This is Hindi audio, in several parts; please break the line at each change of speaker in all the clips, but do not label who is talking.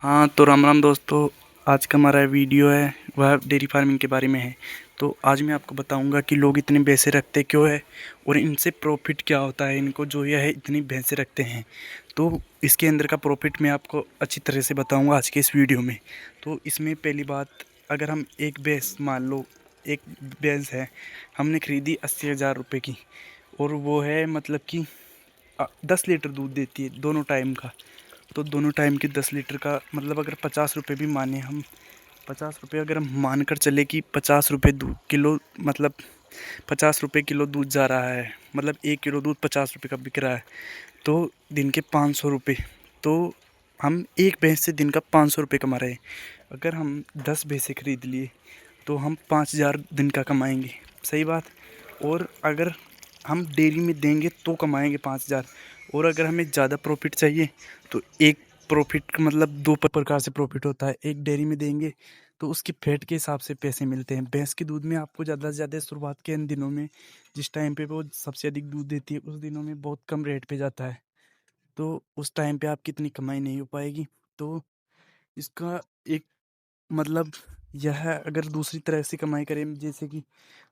हाँ तो राम राम दोस्तों। आज का हमारा वीडियो है वह डेयरी फार्मिंग के बारे में है। तो आज मैं आपको बताऊंगा कि लोग इतने भैंसे रखते क्यों है और इनसे प्रॉफिट क्या होता है इनको जो यह है इतनी भैंसे रखते हैं। तो इसके अंदर का प्रॉफिट मैं आपको अच्छी तरह से बताऊंगा आज के इस वीडियो में। तो इसमें पहली बात, अगर हम एक भैंस मान लो, एक भैंस है हमने खरीदी 80,000 रुपये की और वो है मतलब कि 10 लीटर दूध देती है दोनों टाइम का। तो दोनों टाइम के 10 लीटर का मतलब अगर 50 रुपये भी माने हम, 50 रुपये अगर हम मान कर चले कि 50 रुपये किलो, मतलब 50 रुपये किलो दूध जा रहा है, मतलब 1 किलो दूध 50 रुपये का बिक रहा है। तो दिन के 500 रुपये, तो हम एक भैंस से दिन का 500 रुपये कमा रहे हैं। अगर हम 10 भैंसे खरीद लिए तो हम 5,000 दिन का कमाएंगे। सही बात। और अगर हम डेयरी में देंगे तो कमाएंगे 5,000। और अगर हमें ज़्यादा प्रॉफिट चाहिए तो एक प्रॉफिट मतलब दो प्रकार से प्रॉफिट होता है। एक डेयरी में देंगे तो उसकी फैट के हिसाब से पैसे मिलते हैं। भैंस के दूध में आपको ज़्यादा से ज़्यादा शुरुआत के इन दिनों में, जिस टाइम पे वो सबसे अधिक दूध देती है उस दिनों में बहुत कम रेट पे जाता है। तो उस टाइम पे आपकी इतनी कमाई नहीं हो पाएगी। तो इसका एक मतलब यह है, अगर दूसरी तरह से कमाई करें जैसे कि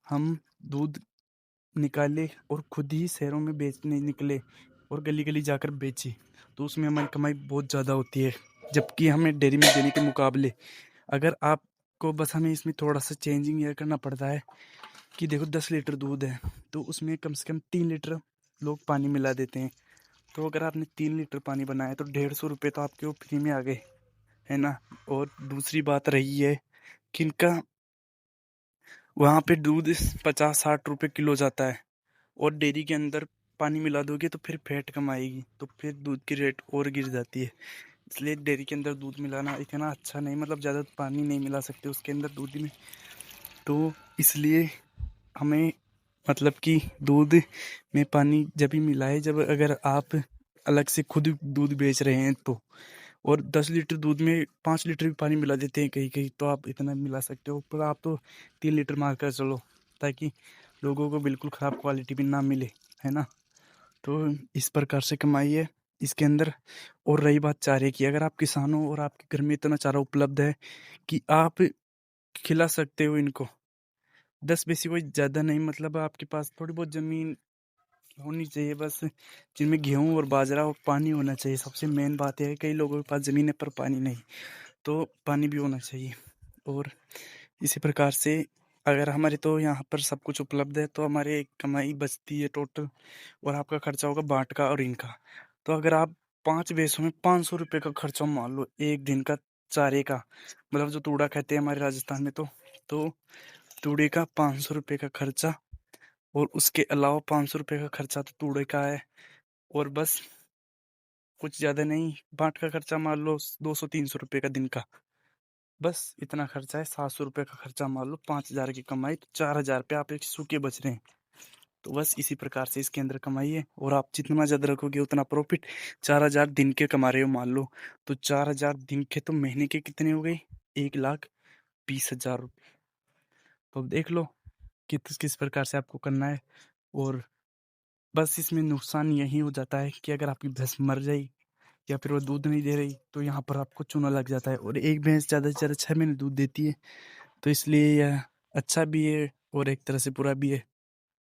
हम दूध निकाले और खुद ही शहरों में बेचने निकले और गली गली जाकर बेचे, तो उसमें हमारी कमाई बहुत ज़्यादा होती है। जबकि हमें डेयरी में देने के मुकाबले, अगर आपको बस हमें इसमें थोड़ा सा चेंजिंग यह करना पड़ता है कि देखो 10 लीटर दूध है तो उसमें कम से कम 3 लीटर लोग पानी मिला देते हैं। तो अगर आपने 3 लीटर पानी बनाया तो 150 रुपये तो आपके वो फ्री में आ गए, है ना। और दूसरी बात रही है कि इनका वहाँ पे दूध 50-60 रुपये किलो जाता है और डेयरी के अंदर पानी मिला दोगे तो फिर फैट कम आएगी, तो फिर दूध की रेट और गिर जाती है। इसलिए डेयरी के अंदर दूध मिलाना इतना अच्छा नहीं, मतलब ज़्यादा पानी नहीं मिला सकते उसके अंदर दूध में। तो इसलिए हमें मतलब कि दूध में पानी जब भी मिलाए जब अगर आप अलग से खुद दूध बेच रहे हैं तो। और 10 लीटर दूध में 5 लीटर भी पानी मिला देते हैं कहीं कहीं, तो आप इतना मिला सकते हो, पर आप तो 3 लीटर मार कर चलो ताकि लोगों को बिल्कुल ख़राब क्वालिटी भी ना मिले, है ना। तो इस प्रकार से कमाई है इसके अंदर। और रही बात चारे की, अगर आप किसान हो और आपके घर में इतना चारा उपलब्ध है कि आप खिला सकते हो इनको, 10 बेसी कोई ज़्यादा नहीं, मतलब आपके पास थोड़ी बहुत ज़मीन होनी चाहिए बस, जिनमें गेहूँ और बाजरा और पानी होना चाहिए। सबसे मेन बात यह है कई लोगों के पास ज़मीन है पर पानी नहीं, तो पानी भी होना चाहिए। और इसी प्रकार से अगर हमारे तो यहाँ पर सब कुछ उपलब्ध है तो हमारे कमाई बचती है टोटल। और आपका खर्चा होगा बाट का और इनका। तो अगर आप 5 भैंसों में 500 रुपये का खर्चा मान लो एक दिन का चारे का, मतलब जो तूड़ा कहते हैं हमारे राजस्थान में, तो तूड़े का 500 रुपये का खर्चा और उसके अलावा 500 रुपये का खर्चा तो तूड़े का है। और बस कुछ ज़्यादा नहीं, बाट का खर्चा मान लो 200-300 रुपये का दिन का, बस इतना खर्चा है। 700 रुपये का खर्चा मान लो, 5,000 की कमाई, तो 4,000 रुपये आप एक सूखे बच रहे हैं। तो बस इसी प्रकार से इसके अंदर कमाई है। और आप जितना ज़्यादा रखोगे उतना प्रॉफिट। 4,000 दिन के कमा रहे हो मान लो, तो 4,000 दिन के तो महीने के कितने हो गए, 1,20,000 रुपये। तो अब देख लो कि किस प्रकार से आपको करना है। और बस इसमें नुकसान यही हो जाता है कि अगर आपकी भैंस मर जाए या फिर वो दूध नहीं दे रही तो यहाँ पर आपको चूना लग जाता है। और एक भैंस ज़्यादा से ज़्यादा 6 महीने दूध देती है, तो इसलिए यह अच्छा भी है और एक तरह से बुरा भी है।